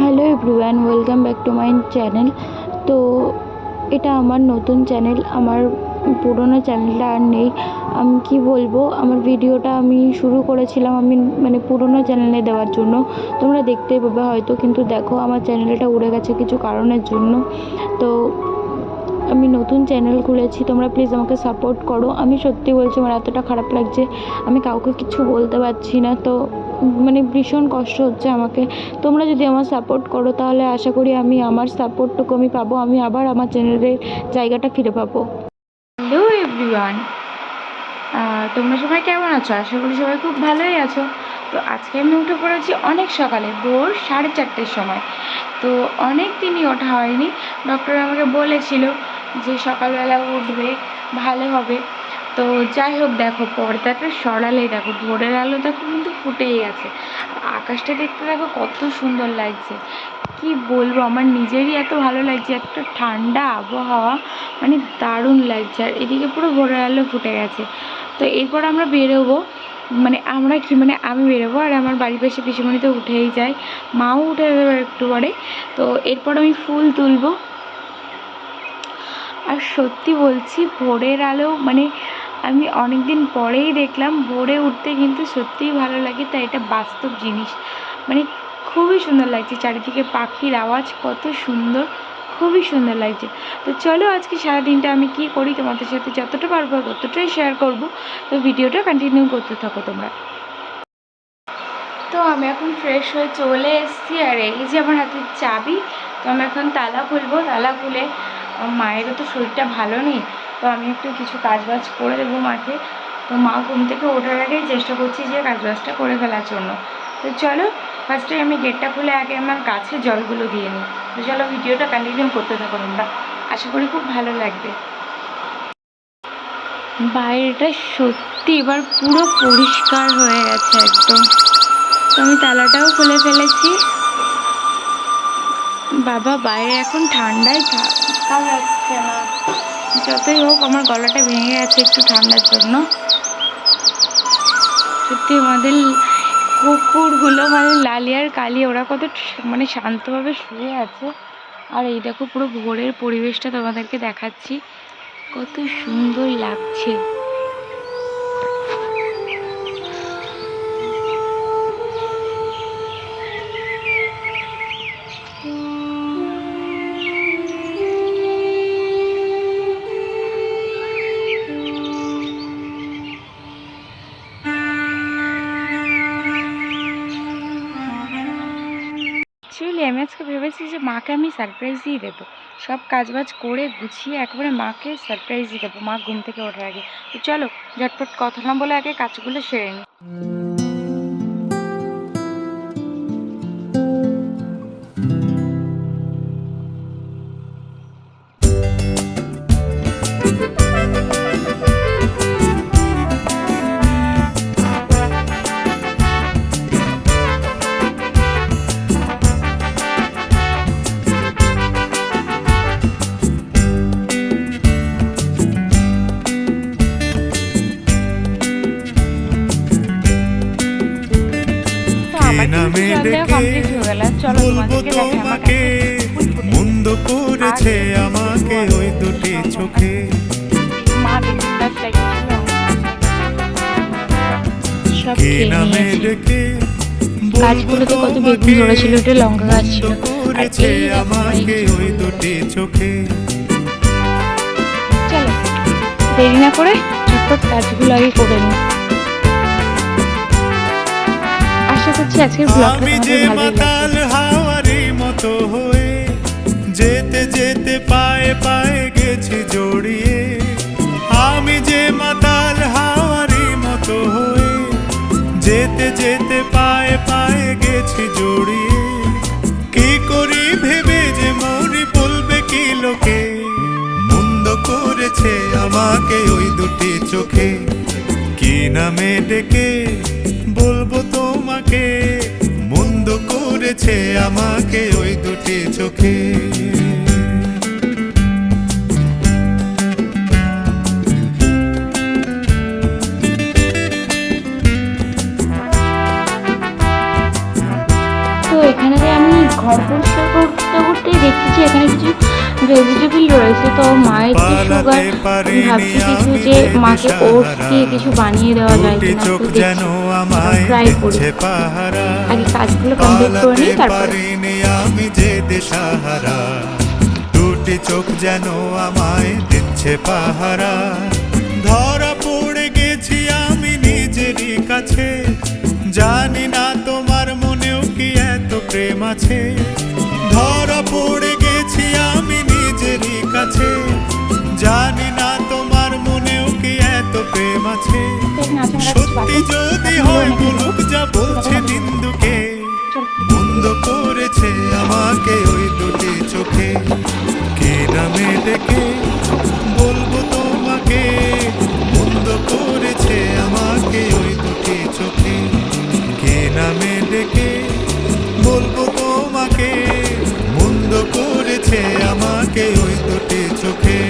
Hello everyone, welcome back to my channel. তো এটা আমার নতুন চ্যানেল, আমার পুরোনো চ্যানেলটা আর নেই। আমি কি বলবো, আমার ভিডিওটা আমি শুরু করেছিলাম আমি পুরোনো চ্যানেলে দেওয়ার জন্য, তোমরা দেখতেই পাবে হয়তো, কিন্তু দেখো আমার চ্যানেলটা উড়ে গেছে কিছু কারণের জন্য। তো আমি নতুন চ্যানেল খুলেছি, তোমরা প্লিজ আমাকে সাপোর্ট করো। আমি সত্যি বলছি, আমার এতটা খারাপ লাগছে, আমি কাউকে কিছু বলতে পারছি না। তো ভীষণ কষ্ট হচ্ছে আমাকে। তোমরা যদি আমার সাপোর্ট করো তাহলে আশা করি আমি আমার সাপোর্টটুকু আমি পাবো, আমি আবার আমার চ্যানেলের জায়গাটা ফিরে পাবো। হ্যালো এভরিওয়ান, তোমরা সবাই কেমন আছো? আশা করি সবাই খুব ভালোই আছো। তো আজকে আমি উঠে পড়েছি অনেক সকালে, ভোর 4:30-র সময়। তো অনেক দিনই ওঠা হয়নি। ডক্টর আমাকে বলেছিল যে সকালবেলা উঠবে ভালো হবে। তো যাই হোক, দেখো পর্দাটা সরালেই দেখো ভোরের আলো দেখো কিন্তু ফুটেই গেছে। আকাশটা দেখতে দেখো কত সুন্দর লাগছে, কি বলবো, আমার নিজেরই এত ভালো লাগছে, এত ঠান্ডা আবহাওয়া, দারুণ লাগছে। আর এদিকে পুরো ভোরের আলো ফুটে গেছে। তো এরপর আমরা বেরোবো, আমি বেরোবো, আর আমার বাড়ির পাশে পিসিমণি তো উঠেই যায়, মাও উঠে যাবে একটু পরে। তো এরপর আমি ফুল তুলবো। আর সত্যি বলছি, ভোরের আলো আমি অনেক দিন পরেই দেখলাম, ভোরে উঠতে কিন্তু সত্যিই ভালো লাগে। তাই এটা বাস্তব জিনিস, খুবই সুন্দর লাগছে। চারিদিকে পাখির আওয়াজ কত সুন্দর, খুবই সুন্দর লাগছে। তো চলো আজকে সারাদিনটা আমি কি করি তোমাদের সাথে যতটা পারবো ততটাই শেয়ার করব। তো ভিডিওটা কন্টিনিউ করতে থাকো তোমরা। তো আমি এখন ফ্রেশ হয়ে চলে এসেছি, আর এই যে আমার হাতের চাবি। তো আমি এখন তালা খুলবো। তালা খুলে, মায়েরও তো শরীরটা ভালো নেই, তো আমি একটু কিছু কাজবাজ করে দেবো মাকে। তো মা ঘুম থেকে ওঠার আগেই চেষ্টা করছি যে কাজবাজটা করে ফেলার জন্য। তো চলো ফার্স্টে আমি গেটটা খুলে আগে আমার গাছে জলগুলো দিয়ে নিই। তো চলো ভিডিওটা কন্টিনিউ করতে থাকো তোমরা, আশা করি খুব ভালো লাগবে। বাইরেটা সত্যি এবার পুরো পরিষ্কার হয়ে গেছে একদম। তো আমি তালাটাও খুলে ফেলেছি। বাবা, বাইরে এখন ঠান্ডায় থাকা যাচ্ছে না। যতই হোক আমার গলাটা ভেঙে গেছে একটু ঠান্ডার জন্য। সত্যি আমাদের কুকুরগুলো লালি আর কালি, ওরা কত শান্তভাবে শুয়ে আছে। আর এই দেখো পুরো ভোরের পরিবেশটা তোমাদেরকে দেখাচ্ছি, কত সুন্দর লাগছে। অ্যাকচুয়ালি আমি আজকে ভেবেছি যে মাকে আমি সারপ্রাইজ দিয়ে দেবো, সব কাজবাজ করে গুছিয়ে একেবারে মাকে সারপ্রাইজ দিয়ে দেবো মা ঘুম থেকে ওঠার আগে। তো চলো ঝটপট কথা না বলে আগে কাজগুলো সেরে নিই। মন্দ করেছে আমাকে ওই দুটি চোখে, কি নামে ডেকে গাছগুলোতে কত বেগুন ধরেছিল, এটা লঙ্কা গাছ ছিল। করেছে আমাকে ওই দুটি চোখে। চলো দেরি না করে ঝটপট কাজগুলো আগে করে নিই। আশা করছি আজকের ব্লগটা তোমাদের ভালো লাগবে। হাওয়ারি মতো হয়ে যেতে যেতে পায়ে পায়ে গেছি জড়িয়ে, আমি যে মাতাল হাওয়ারি মতো হয়ে যেতে যেতে পায়ে পায়ে গেছি জড়িয়ে, কি করি ভেবে যে মরি বলবে কি লোকে, মন্দ করেছে আমাকে ওই দুটি চোখে, কি নামে ডেকে বলবো তোমাকে, মন্দ করেছে আমাকে ওই দুটি চোখে। তো এখানে আমি ঘর পরিষ্কার করতে করতেই দেখছি যে এখানে কিছু ভেজিটেবল রয়েছে। তো মায়ের যে সুগার, ভাবছি কিছু যে মাকে ওটস দিয়ে কিছু বানিয়ে দেওয়া যায় কিনা, তো দেখছি ট্রাই করি। আগে কাজগুলো কমপ্লিট করে নিই তারপরে। আমি যে দিশাহারা, দুটি চোখ যেন আমায় দিচ্ছে পাহারা। ধরা পড়ে গেছি আমি নিজেরই কাছে, জানি না তোমার মনেও কি এত প্রেম আছে। ধরা পড়ে গেছি আমি নিজেরই কাছে, জানি না তোমার মনেও কি এত প্রেম আছে। সত্যি যদি হয় বলুক যা বলছে নিন্দুকে, বন্ধ করেছে আমাকে ওই দুটি চোখে। কে নামে ডেকে বলবো তোমাকে, বন্ধ করেছে আমাকে ওই দুটি চোখে। কে নামে ডেকে বলবো তোমাকে, বন্ধ করেছে আমাকে ওই দুটি চোখে।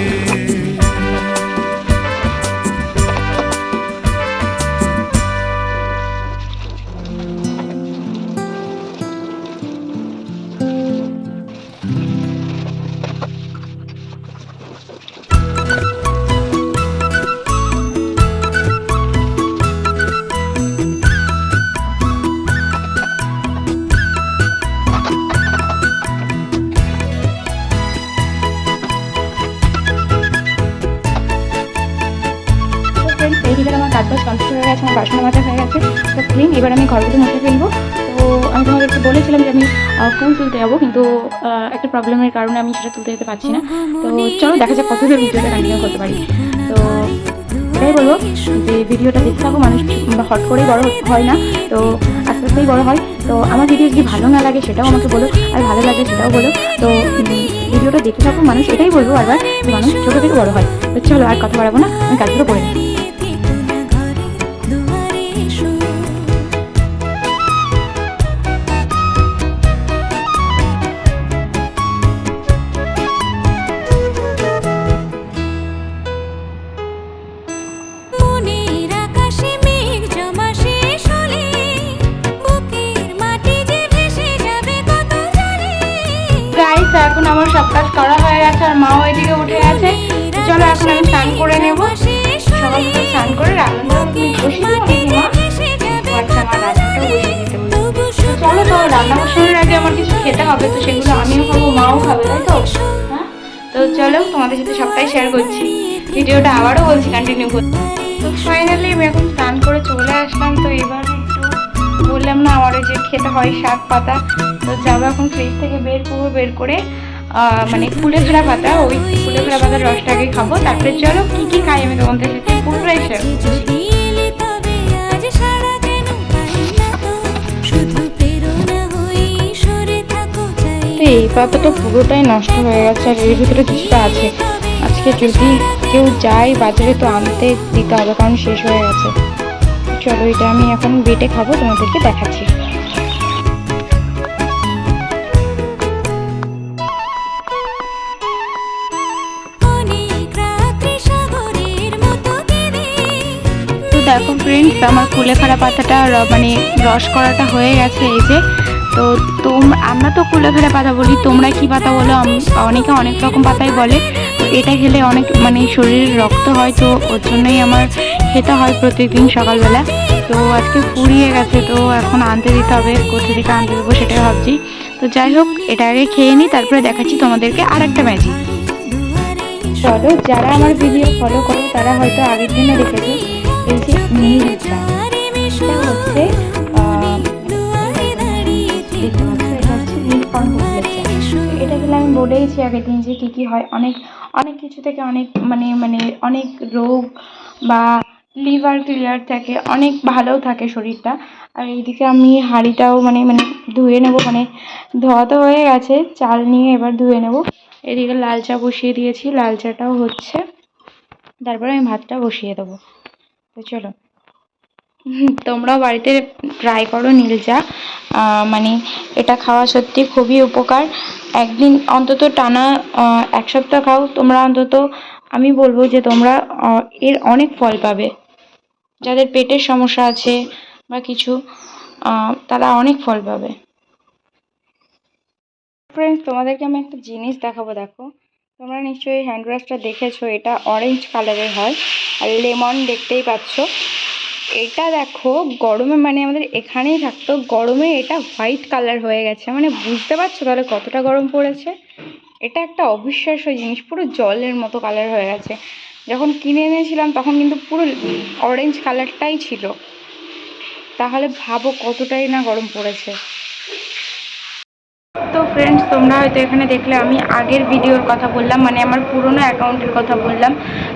এইদিকে আমার কাজ বাজ কমপ্লিট হয়ে গেছে, আমার বাসন মাজা হয়ে গেছে, তো ক্লিন। এবার আমি ঘরগুলো মুছে ফেলবো। তো আমি তোমাদেরকে বলেছিলাম যে আমি ফুল তুলতে যাবো, কিন্তু একটা প্রবলেমের কারণে আমি সেটা তুলতে যেতে পারছি না। তো চলো দেখা যাক কতদূর ভিডিওটা কন্টিনিউ করতে পারি। তো এটাই বলবো যে ভিডিওটা দেখতে থাকো, মানুষ হট করেই বড় হয় না, তো আস্তে আস্তেই বড় হয়। তো আমার ভিডিও যদি ভালো না লাগে সেটাও আমাকে বলো, আর ভালো লাগে সেটাও বলো। তো ভিডিওটা দেখতে থাকো, মানুষ এটাই বলবো বারবার যে মানুষ ছোটো থেকে বড় হয়। তো চলো আর কথা বাড়াবো না, আমি কাজগুলো করে নিই। এখন আমার সব কাজ করা হয়ে গেছে, আর মাও এদিকে উঠে গেছে। চলো এখন আমি স্নান করে নেবো। সকাল সকাল স্নান করে রান্নাটা চলো। তো রান্না বসানোর আগে আমার কিছু খেতে হবে, তো সেগুলো আমিও খাবো, মাও খাবে, তাই তো? হ্যাঁ, তো চলো তোমাদের সাথে সবটাই শেয়ার করছি। ভিডিওটা আবারও বলছি কন্টিনিউ করতে। তো ফাইনালি আমি এখন স্নান করে চলে আসলাম। তো এবার একটু বললাম না আমার ওই যে খেতে হয় শাক পাতা, তো যাবো এখন ফ্রিজ থেকে বের করে মানে কুলেখাড়া পাতা, ওই কুলেখাড়া পাতার রসটাকে খাবো। তারপরে চলো কি কি খাই আমি তোমাদের সাথে পুরোটাই শেয়ার করছি। এই পাতাটা পুরোটাই নষ্ট হয়ে গেছে, আর এর ভিতরে কিছুটা আছে। আজকে যদি কেউ যায় বাজারে তো আনতে দিতে হবে, কারণ শেষ হয়ে গেছে। চলো এটা আমি এখন বেটে খাবো, তোমাদেরকে দেখাচ্ছি। দেখো ফ্রেন্ডস, আমার কুলেখাড়া পাতাটা মানে রস করাটা হয়ে গেছে। এই যে, তো আমরা তো কুলেখাড়া পাতা বলি, তোমরা কি পাতা বলো? অনেকে অনেক রকম পাতাই বলে। তো এটা খেলে অনেক মানে শরীরে রক্ত হয়, তো ওর জন্যই আমার খেতে হয় প্রত্যেকদিন সকালবেলা। তো আজকে ফুরিয়ে গেছে, তো এখন আনতে দিতে হবে, কোথা থেকে আনতে দেবো সেটাই ভাবছি। তো যাই হোক, এটা আগে খেয়ে নিই, তারপরে দেখাচ্ছি তোমাদেরকে আর একটা ম্যাজিক। চলো, যারা আমার ভিডিও ফলো করো তারা হয়তো আগের দিনে দেখেছে এই যে নীলটা, এটা হচ্ছে এটা খেলে আমি বলেইছি আগের দিন যে কী হয়, অনেক কিছু থেকে অনেক অনেক রোগ বা লিভার ক্লিয়ার থাকে, অনেক ভালো থাকে শরীরটা। আর এইদিকে আমি হাঁড়িটাও মানে ধুয়ে নেব, ধোয়া তো হয়ে গেছে, চাল নিয়ে এবার ধুয়ে নেব। এদিকে লাল চা বসিয়ে দিয়েছি, লাল চাটাও হচ্ছে, তারপরে আমি ভাতটা বসিয়ে দেবো। তো চলো, তোমরাও বাড়িতে ট্রাই করো নীল চা, এটা খাওয়া সত্যি খুবই উপকার। একদিন অন্তত টানা 1 সপ্তাহ খাও তোমরা, অন্তত আমি বলবো যে তোমরা এর অনেক ফল পাবে। যাদের পেটের সমস্যা আছে বা কিছু, তারা অনেক ফল পাবে। ফ্রেন্ডস, তোমাদেরকে আমি একটা জিনিস দেখাবো। দেখো, তোমরা নিশ্চয়ই হ্যান্ড ওয়াশটা দেখেছো, এটা অরেঞ্জ কালারের হয় আর লেমন দেখতেই পাচ্ছ। এটা দেখো গরমে মানে আমাদের এখানেই থাকতো, গরমে এটা হোয়াইট কালার হয়ে গেছে, মানে বুঝতে পারছো তাহলে কতটা গরম পড়েছে। এটা একটা অবিশ্বাস্য জিনিস, পুরো জলের মতো কালার হয়ে গেছে। যখন কিনে এনেছিলাম তখন কিন্তু পুরো অরেঞ্জ কালারটাই ছিল, তাহলে ভাবো কতটাই না গরম পড়েছে। তো ফ্রেন্ডস, তোমরা হয়তো এখানে দেখলে আমি আগের ভিডিওর কথা বললাম, মানে আমার পুরনো অ্যাকাউন্টের কথা বললাম।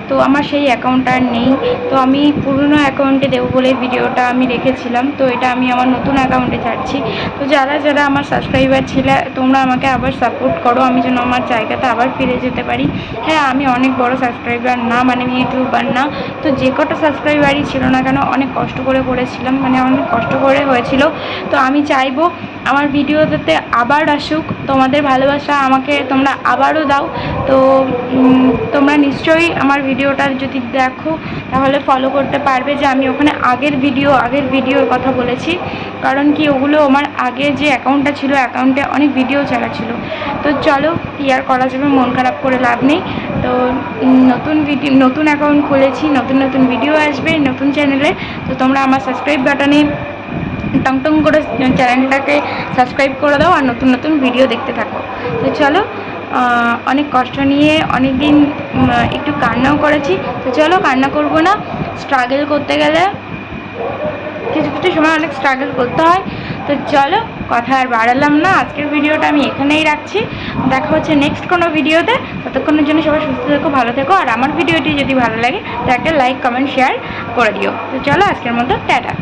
তো আমার সেই অ্যাকাউন্ট আর নেই, তো আমি পুরনো অ্যাকাউন্টে দেবো বলে ভিডিওটা আমি রেখেছিলাম। তো এটা আমি আমার নতুন অ্যাকাউন্টে ছাড়ছি। তো যারা যারা আমার সাবস্ক্রাইবার ছিল, তোমরা আমাকে আবার সাপোর্ট করো, আমি যেন আমার জায়গাতে আবার ফিরে যেতে পারি। হ্যাঁ, আমি অনেক বড় সাবস্ক্রাইবার না, মানে ইউটিউবার না। তো যে কটা সাবস্ক্রাইবারই ছিল না কেন, অনেক কষ্ট করে করেছিলাম, মানে অনেক কষ্ট করে হয়েছিল। তো আমি চাইবো আমার ভিডিওতে আবার আসুক, তোমাদের ভালোবাসা আমাকে তোমরা আবারও দাও। তো তোমরা নিশ্চয়ই আমার ভিডিওটা যদি দেখো তাহলে ফলো করতে পারবে যে আমি ওখানে আগের ভিডিওর কথা বলেছি। কারণ কি, ওগুলো আমার আগে যে অ্যাকাউন্টটা ছিল, অ্যাকাউন্টে অনেক ভিডিও ছাড়া ছিল। তো চলো, কি আর করা যাবে, মন খারাপ করে লাভ নেই। তো নতুন অ্যাকাউন্ট খুলেছি, নতুন ভিডিও আসবে নতুন চ্যানেলে। তো তোমরা আমার সাবস্ক্রাইব বাটনে টং টং করে চ্যানেলটাকে সাবস্ক্রাইব করে দাও আর নতুন ভিডিও দেখতে থাকো। তো চলো, অনেক কষ্ট নিয়ে অনেক দিন একটু কান্নাও করেছি। তো চলো, কান্না করবো না। স্ট্রাগল করতে গেলে কিছু সময় অনেক স্ট্রাগল করতে হয়। তো চলো, কথা আর বাড়ালাম না, আজকের ভিডিওটা আমি এখানেই রাখছি। দেখা হচ্ছে নেক্সট কোনো ভিডিওতে। ততক্ষণের জন্য সবাই সুস্থ থেকো, ভালো থেকো। আর আমার ভিডিওটি যদি ভালো লাগে তো একটা লাইক, কমেন্ট, শেয়ার করে দিও। তো চলো, আজকের মতো টাটা।